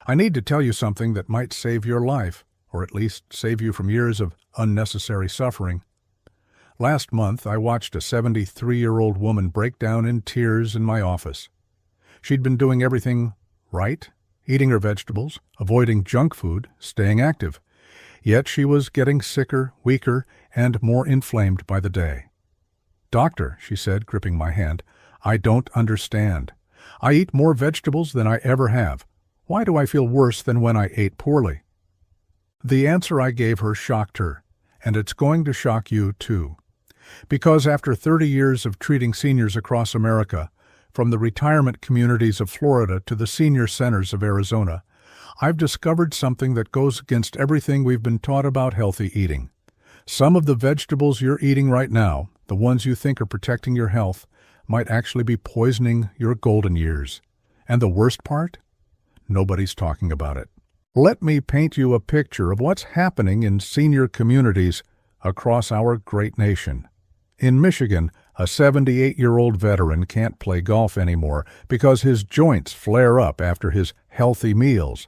I need to tell you something that might save your life, or at least save you from years of unnecessary suffering. Last month, I watched a 73-year-old woman break down in tears in my office. She'd been doing everything right, eating her vegetables, avoiding junk food, staying active. Yet she was getting sicker, weaker, and more inflamed by the day. "Doctor," she said, gripping my hand, "I don't understand. I eat more vegetables than I ever have. Why do I feel worse than when I ate poorly?" The answer I gave her shocked her, and it's going to shock you too. Because after 30 years of treating seniors across America, from the retirement communities of Florida to the senior centers of Arizona, I've discovered something that goes against everything we've been taught about healthy eating. Some of the vegetables you're eating right now, the ones you think are protecting your health, might actually be poisoning your golden years. And the worst part? Nobody's talking about it. Let me paint you a picture of what's happening in senior communities across our great nation. In Michigan, a 78-year-old veteran can't play golf anymore because his joints flare up after his healthy meals.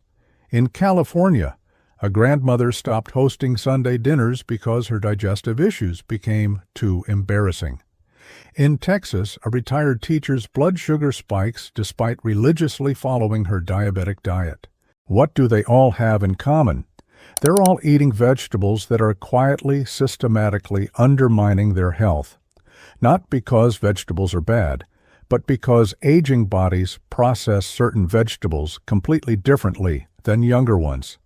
In California, a grandmother stopped hosting Sunday dinners because her digestive issues became too embarrassing. In Texas, a retired teacher's blood sugar spikes despite religiously following her diabetic diet. What do they all have in common? They're all eating vegetables that are quietly, systematically undermining their health. Not because vegetables are bad, but because aging bodies process certain vegetables completely differently than younger ones.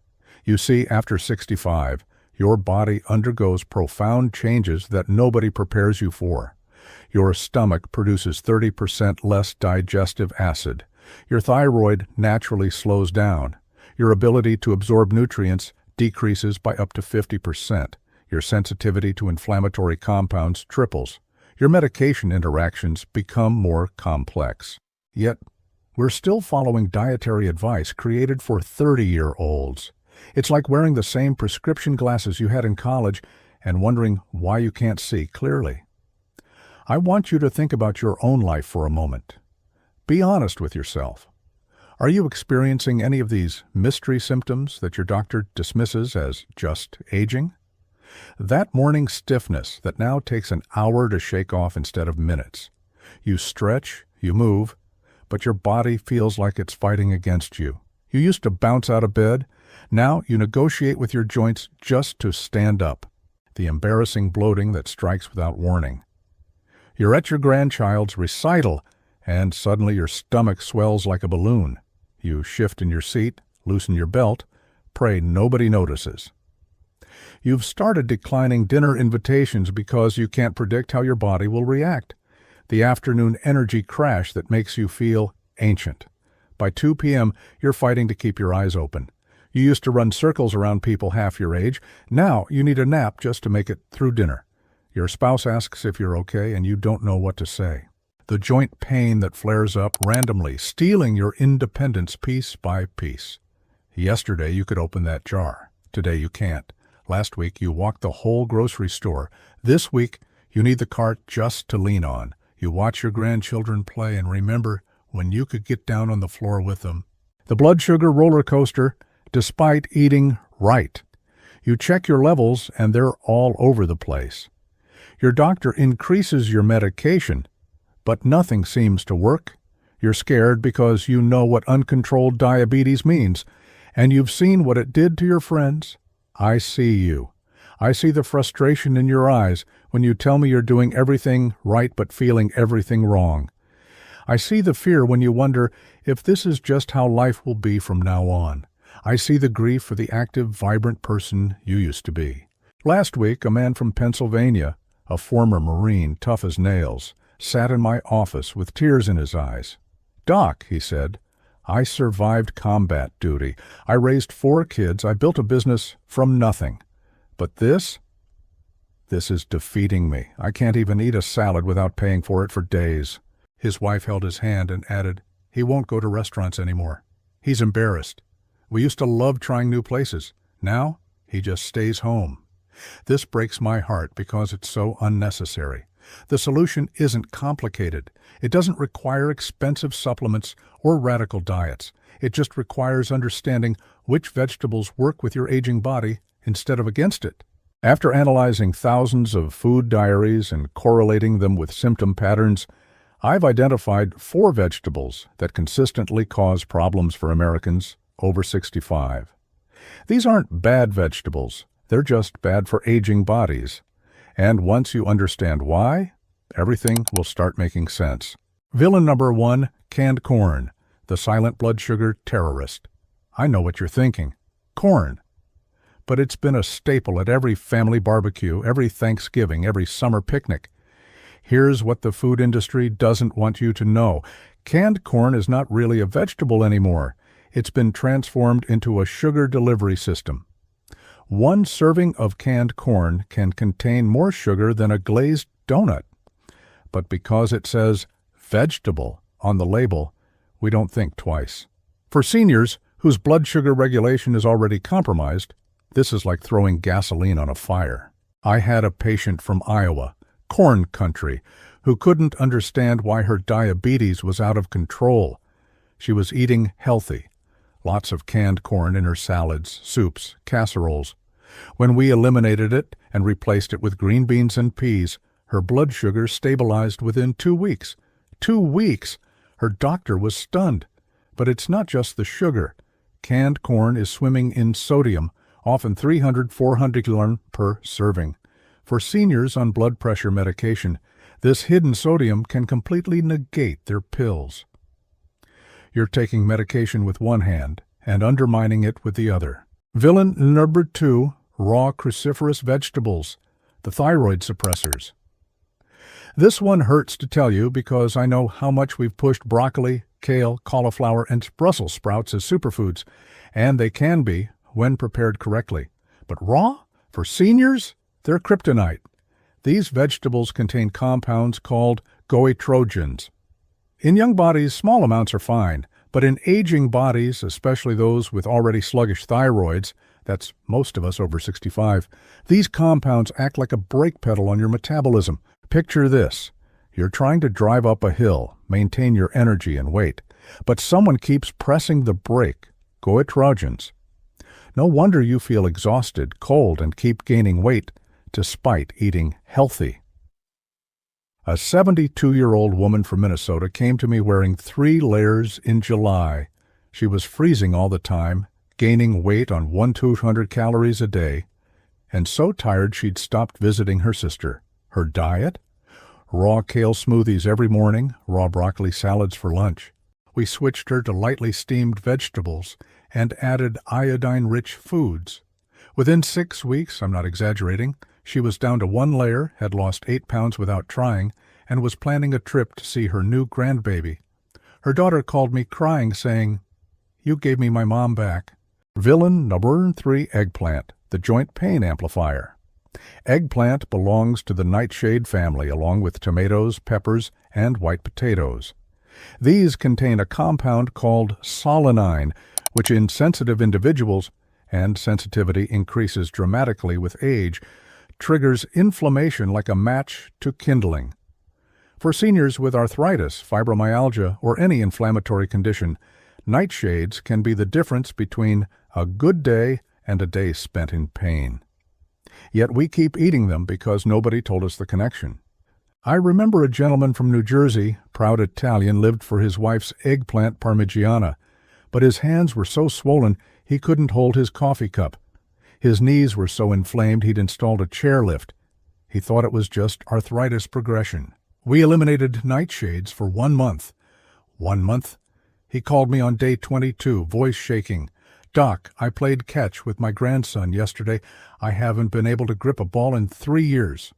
You see, after 65, your body undergoes profound changes that nobody prepares you for. Your stomach produces 30% less digestive acid. Your thyroid naturally slows down. Your ability to absorb nutrients decreases by up to 50%. Your sensitivity to inflammatory compounds triples. Your medication interactions become more complex. Yet, we're still following dietary advice created for 30-year-olds. It's like wearing the same prescription glasses you had in college and wondering why you can't see clearly. I want you to think about your own life for a moment. Be honest with yourself. Are you experiencing any of these mystery symptoms that your doctor dismisses as just aging? That morning stiffness that now takes an hour to shake off instead of minutes. You stretch, you move, but your body feels like it's fighting against you. You used to bounce out of bed. Now you negotiate with your joints just to stand up. The embarrassing bloating that strikes without warning. You're at your grandchild's recital, and suddenly your stomach swells like a balloon. You shift in your seat, loosen your belt, pray nobody notices. You've started declining dinner invitations because you can't predict how your body will react. The afternoon energy crash that makes you feel ancient. By 2 p.m., you're fighting to keep your eyes open. You used to run circles around people half your age. Now you need a nap just to make it through dinner. Your spouse asks if you're okay, and you don't know what to say. The joint pain that flares up randomly, stealing your independence piece by piece. Yesterday you could open that jar. Today you can't. Last week you walked the whole grocery store. This week you need the cart just to lean on. You watch your grandchildren play and remember when you could get down on the floor with them. The blood sugar roller coaster, despite eating right. You check your levels and they're all over the place. Your doctor increases your medication, but nothing seems to work. You're scared because you know what uncontrolled diabetes means, and you've seen what it did to your friends. I see you. I see the frustration in your eyes when you tell me you're doing everything right but feeling everything wrong. I see the fear when you wonder if this is just how life will be from now on. I see the grief for the active, vibrant person you used to be. Last week, a man from Pennsylvania, a former Marine, tough as nails, sat in my office with tears in his eyes. "Doc," he said, "I survived combat duty. I raised 4 kids. I built a business from nothing. But this is defeating me. I can't even eat a salad without paying for it for days." His wife held his hand and added, "He won't go to restaurants anymore. He's embarrassed. We used to love trying new places. Now, he just stays home." This breaks my heart because it's so unnecessary. The solution isn't complicated. It doesn't require expensive supplements or radical diets. It just requires understanding which vegetables work with your aging body instead of against it. After analyzing thousands of food diaries and correlating them with symptom patterns, I've identified 4 vegetables that consistently cause problems for Americans over 65. These aren't bad vegetables, they're just bad for aging bodies. And once you understand why, everything will start making sense. Villain number 1, canned corn, the silent blood sugar terrorist. I know what you're thinking. Corn. But it's been a staple at every family barbecue, every Thanksgiving, every summer picnic. Here's what the food industry doesn't want you to know. Canned corn is not really a vegetable anymore. It's been transformed into a sugar delivery system. 1 serving of canned corn can contain more sugar than a glazed donut. But because it says vegetable on the label, we don't think twice. For seniors whose blood sugar regulation is already compromised, this is like throwing gasoline on a fire. I had a patient from Iowa, corn country, who couldn't understand why her diabetes was out of control. She was eating healthy, lots of canned corn in her salads, soups, casseroles. When we eliminated it and replaced it with green beans and peas, her blood sugar stabilized within 2 weeks. 2 weeks! Her doctor was stunned. But it's not just the sugar. Canned corn is swimming in sodium, often 300-400 mg per serving. For seniors on blood pressure medication, this hidden sodium can completely negate their pills. You're taking medication with one hand and undermining it with the other. Villain number 2, raw cruciferous vegetables, the thyroid suppressors. This one hurts to tell you because I know how much we've pushed broccoli, kale, cauliflower, and Brussels sprouts as superfoods, and they can be when prepared correctly. But raw? For seniors? They're kryptonite. These vegetables contain compounds called goitrogens. In young bodies, small amounts are fine, but in aging bodies, especially those with already sluggish thyroids, that's most of us over 65, these compounds act like a brake pedal on your metabolism. Picture this. You're trying to drive up a hill, maintain your energy and weight, but someone keeps pressing the brake, goitrogens. No wonder you feel exhausted, cold, and keep gaining weight despite eating healthy. A 72-year-old woman from Minnesota came to me wearing 3 layers in July. She was freezing all the time, gaining weight on 100-200 calories a day, and so tired she'd stopped visiting her sister. Her diet? Raw kale smoothies every morning, raw broccoli salads for lunch. We switched her to lightly steamed vegetables and added iodine-rich foods. Within 6 weeks, I'm not exaggerating, she was down to 1 layer, had lost 8 pounds without trying, and was planning a trip to see her new grandbaby. Her daughter called me crying, saying, "You gave me my mom back." Villain number 3, eggplant, the joint pain amplifier. Eggplant belongs to the nightshade family along with tomatoes, peppers, and white potatoes. These contain a compound called solanine, which in sensitive individuals, and sensitivity increases dramatically with age, triggers inflammation like a match to kindling. For seniors with arthritis, fibromyalgia, or any inflammatory condition, nightshades can be the difference between a good day and a day spent in pain. Yet we keep eating them because nobody told us the connection. I remember a gentleman from New Jersey, proud Italian, lived for his wife's eggplant parmigiana, but his hands were so swollen he couldn't hold his coffee cup. His knees were so inflamed he'd installed a chairlift. He thought it was just arthritis progression. We eliminated nightshades for 1 month. 1 month? He called me on day 22, voice shaking. "Doc, I played catch with my grandson yesterday. I haven't been able to grip a ball in 3 years.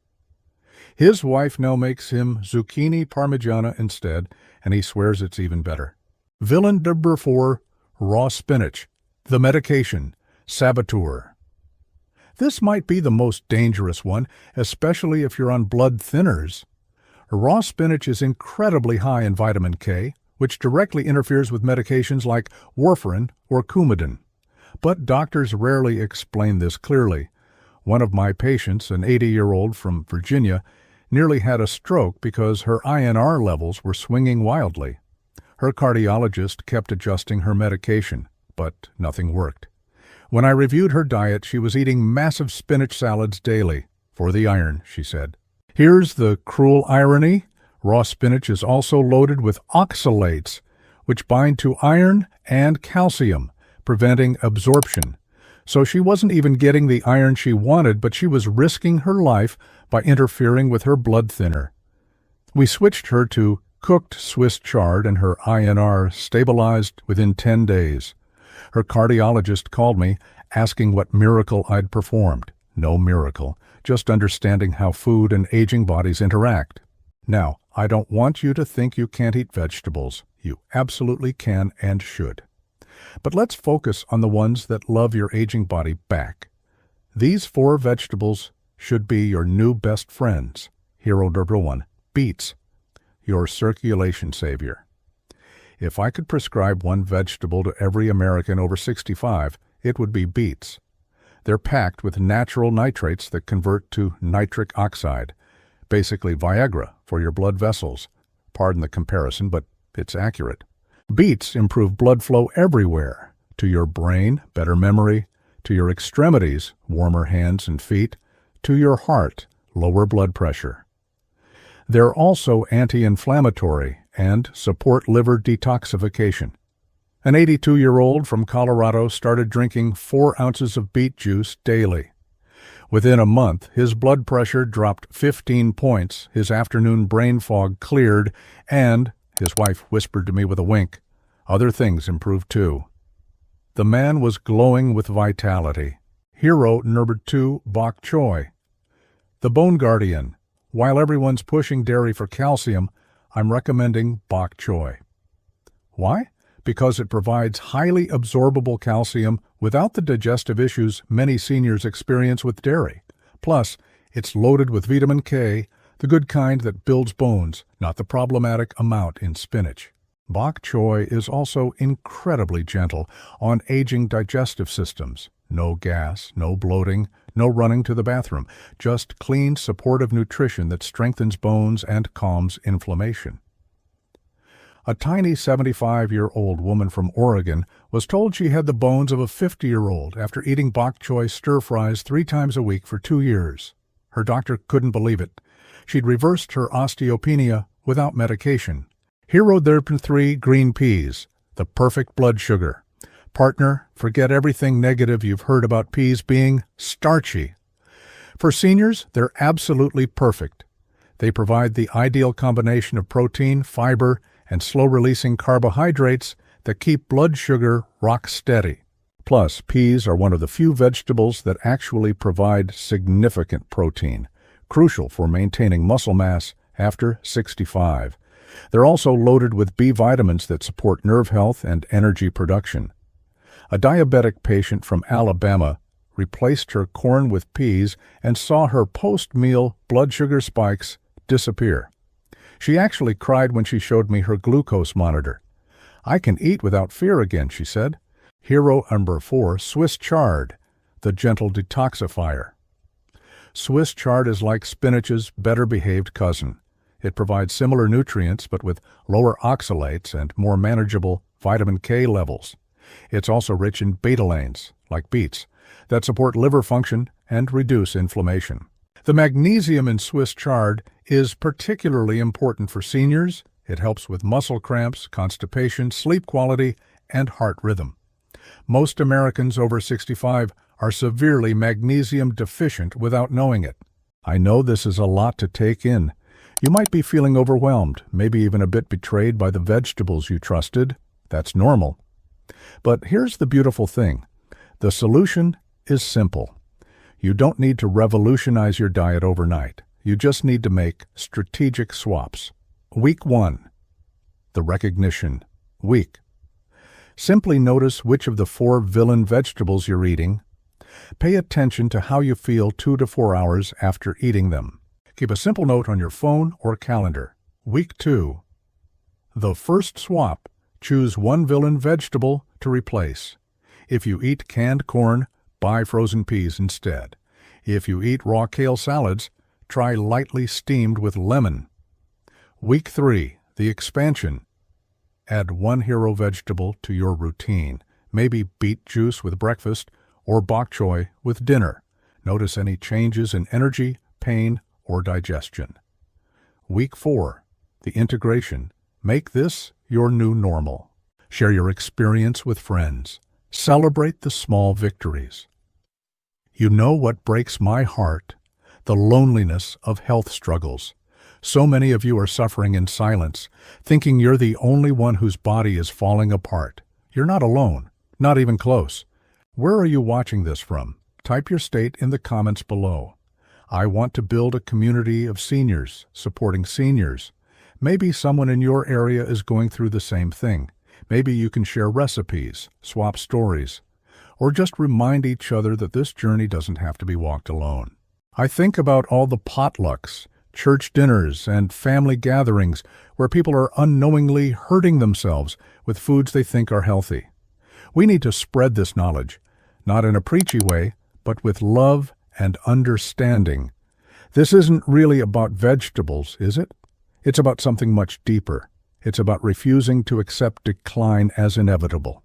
His wife now makes him zucchini parmigiana instead, and he swears it's even better. Villain number 4, raw spinach, the medication, saboteur. This might be the most dangerous one, especially if you're on blood thinners. Raw spinach is incredibly high in vitamin K, which directly interferes with medications like warfarin or Coumadin. But doctors rarely explain this clearly. One of my patients, an 80-year-old from Virginia, nearly had a stroke because her INR levels were swinging wildly. Her cardiologist kept adjusting her medication, but nothing worked. When I reviewed her diet, she was eating massive spinach salads daily. For the iron, she said. Here's the cruel irony. Raw spinach is also loaded with oxalates, which bind to iron and calcium, preventing absorption. So she wasn't even getting the iron she wanted, but she was risking her life by interfering with her blood thinner. We switched her to cooked Swiss chard, and her INR stabilized within 10 days. Her cardiologist called me, asking what miracle I'd performed. No miracle, just understanding how food and aging bodies interact. Now, I don't want you to think you can't eat vegetables. You absolutely can and should. But let's focus on the ones that love your aging body back. These 4 vegetables should be your new best friends. Hero number 1, beets, your circulation savior. If I could prescribe one vegetable to every American over 65, it would be beets. They're packed with natural nitrates that convert to nitric oxide, basically Viagra for your blood vessels. Pardon the comparison, but it's accurate. Beets improve blood flow everywhere, to your brain, better memory, to your extremities, warmer hands and feet, to your heart, lower blood pressure. They're also anti-inflammatory and support liver detoxification. An 82-year-old from Colorado started drinking 4 ounces of beet juice daily. Within a month, his blood pressure dropped 15 points, his afternoon brain fog cleared, and, his wife whispered to me with a wink, other things improved too. The man was glowing with vitality. Hero number 2, bok choy. The bone guardian. While everyone's pushing dairy for calcium, I'm recommending bok choy. Why? Because it provides highly absorbable calcium without the digestive issues many seniors experience with dairy. Plus, it's loaded with vitamin K, the good kind that builds bones, not the problematic amount in spinach. Bok choy is also incredibly gentle on aging digestive systems. No gas, no bloating, no running to the bathroom, just clean, supportive nutrition that strengthens bones and calms inflammation. A tiny 75-year-old woman from Oregon was told she had the bones of a 50-year-old after eating bok choy stir-fries 3 times a week for 2 years. Her doctor couldn't believe it. She'd reversed her osteopenia without medication. Hero number 3, green peas, the perfect blood sugar. Partner, forget everything negative you've heard about peas being starchy. For seniors, they're absolutely perfect. They provide the ideal combination of protein, fiber, and slow-releasing carbohydrates that keep blood sugar rock steady. Plus, peas are one of the few vegetables that actually provide significant protein, crucial for maintaining muscle mass after 65. They're also loaded with B vitamins that support nerve health and energy production. A diabetic patient from Alabama replaced her corn with peas and saw her post-meal blood sugar spikes disappear. She actually cried when she showed me her glucose monitor. I can eat without fear again, she said. Hero number 4, Swiss chard, the gentle detoxifier. Swiss chard is like spinach's better-behaved cousin. It provides similar nutrients but with lower oxalates and more manageable vitamin K levels. It's also rich in betalains, like beets, that support liver function and reduce inflammation. The magnesium in Swiss chard is particularly important for seniors. It helps with muscle cramps, constipation, sleep quality, and heart rhythm. Most Americans over 65 are severely magnesium deficient without knowing it. I know this is a lot to take in. You might be feeling overwhelmed, maybe even a bit betrayed by the vegetables you trusted. That's normal. But here's the beautiful thing. The solution is simple. You don't need to revolutionize your diet overnight. You just need to make strategic swaps. Week 1. The recognition week. Simply notice which of the 4 villain vegetables you're eating. Pay attention to how you feel 2 to 4 hours after eating them. Keep a simple note on your phone or calendar. Week 2. The first swap. Choose one villain vegetable to replace. If you eat canned corn, buy frozen peas instead. If you eat raw kale salads, try lightly steamed with lemon. Week 3, the expansion. Add one hero vegetable to your routine, maybe beet juice with breakfast or bok choy with dinner. Notice any changes in energy, pain, or digestion. Week 4. The integration. Make this your new normal. Share your experience with friends. Celebrate the small victories. You know what breaks my heart? The loneliness of health struggles. So many of you are suffering in silence, thinking you're the only one whose body is falling apart. You're not alone, not even close. Where are you watching this from? Type your state in the comments below. I want to build a community of seniors, supporting seniors. Maybe someone in your area is going through the same thing. Maybe you can share recipes, swap stories, or just remind each other that this journey doesn't have to be walked alone. I think about all the potlucks, church dinners, and family gatherings where people are unknowingly hurting themselves with foods they think are healthy. We need to spread this knowledge, not in a preachy way, but with love and understanding. This isn't really about vegetables, is it? It's about something much deeper. It's about refusing to accept decline as inevitable.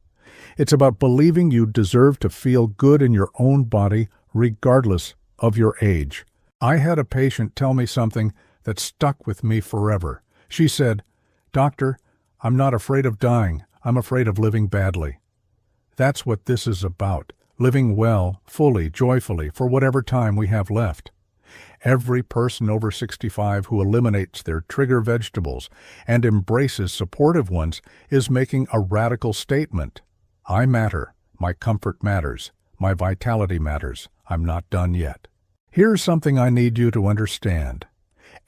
It's about believing you deserve to feel good in your own body regardless of your age. I had a patient tell me something that stuck with me forever. She said, "Doctor, I'm not afraid of dying. I'm afraid of living badly." That's what this is about, living well, fully, joyfully, for whatever time we have left. Every person over 65 who eliminates their trigger vegetables and embraces supportive ones is making a radical statement. I matter. My comfort matters. My vitality matters. I'm not done yet. Here's something I need you to understand.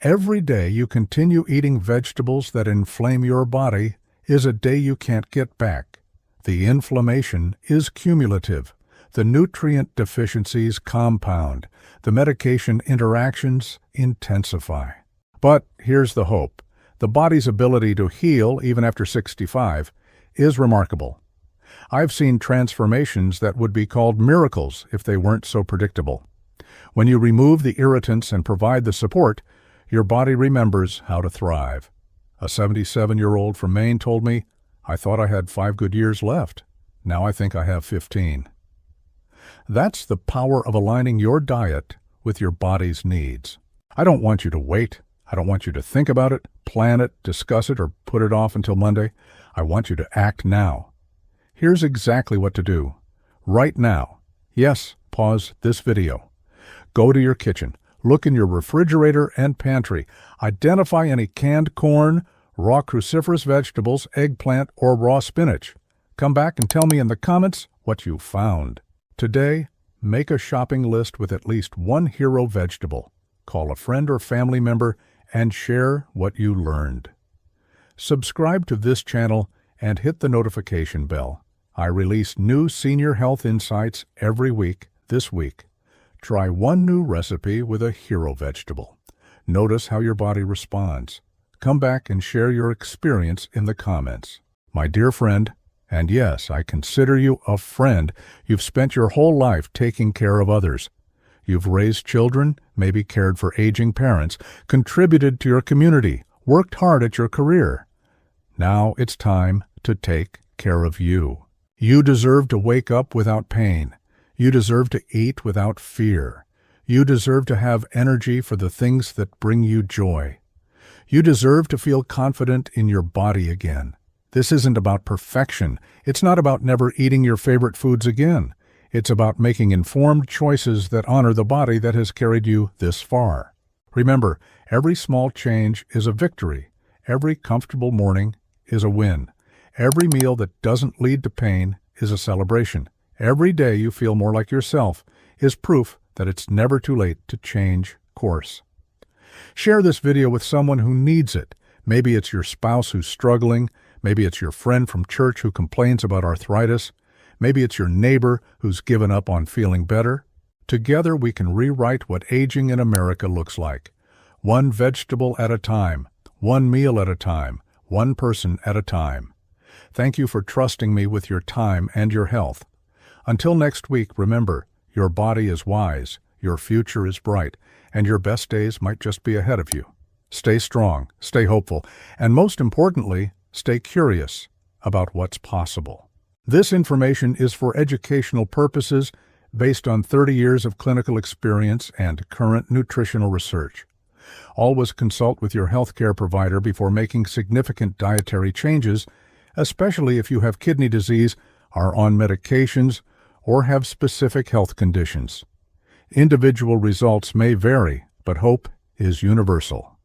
Every day you continue eating vegetables that inflame your body is a day you can't get back. The inflammation is cumulative. The nutrient deficiencies compound. The medication interactions intensify. But here's the hope. The body's ability to heal, even after 65, is remarkable. I've seen transformations that would be called miracles if they weren't so predictable. When you remove the irritants and provide the support, your body remembers how to thrive. A 77-year-old from Maine told me, "I thought I had 5 good years left. Now I think I have 15. That's the power of aligning your diet with your body's needs. I don't want you to wait. I don't want you to think about it, plan it, discuss it, or put it off until Monday. I want you to act now. Here's exactly what to do. Right now. Yes, pause this video. Go to your kitchen. Look in your refrigerator and pantry. Identify any canned corn, raw cruciferous vegetables, eggplant, or raw spinach. Come back and tell me in the comments what you found. Today, make a shopping list with at least one hero vegetable. Call a friend or family member and share what you learned. Subscribe to this channel and hit the notification bell. I release new senior health insights every week this week. Try one new recipe with a hero vegetable. Notice how your body responds. Come back and share your experience in the comments. My dear friend, and yes, I consider you a friend, you've spent your whole life taking care of others. You've raised children, maybe cared for aging parents, contributed to your community, worked hard at your career. Now it's time to take care of you. You deserve to wake up without pain. You deserve to eat without fear. You deserve to have energy for the things that bring you joy. You deserve to feel confident in your body again. This isn't about perfection. It's not about never eating your favorite foods again. It's about making informed choices that honor the body that has carried you this far. Remember, every small change is a victory. Every comfortable morning is a win. Every meal that doesn't lead to pain is a celebration. Every day you feel more like yourself is proof that it's never too late to change course. Share this video with someone who needs it. Maybe it's your spouse who's struggling. Maybe it's your friend from church who complains about arthritis. Maybe it's your neighbor who's given up on feeling better. Together we can rewrite what aging in America looks like. One vegetable at a time, one meal at a time, one person at a time. Thank you for trusting me with your time and your health. Until next week, remember, your body is wise, your future is bright, and your best days might just be ahead of you. Stay strong, stay hopeful, and most importantly, Stay curious about what's possible. This information is for educational purposes based on 30 years of clinical experience and current nutritional research. Always consult with your healthcare provider before making significant dietary changes, especially if you have kidney disease, are on medications, or have specific health conditions. Individual results may vary, but hope is universal.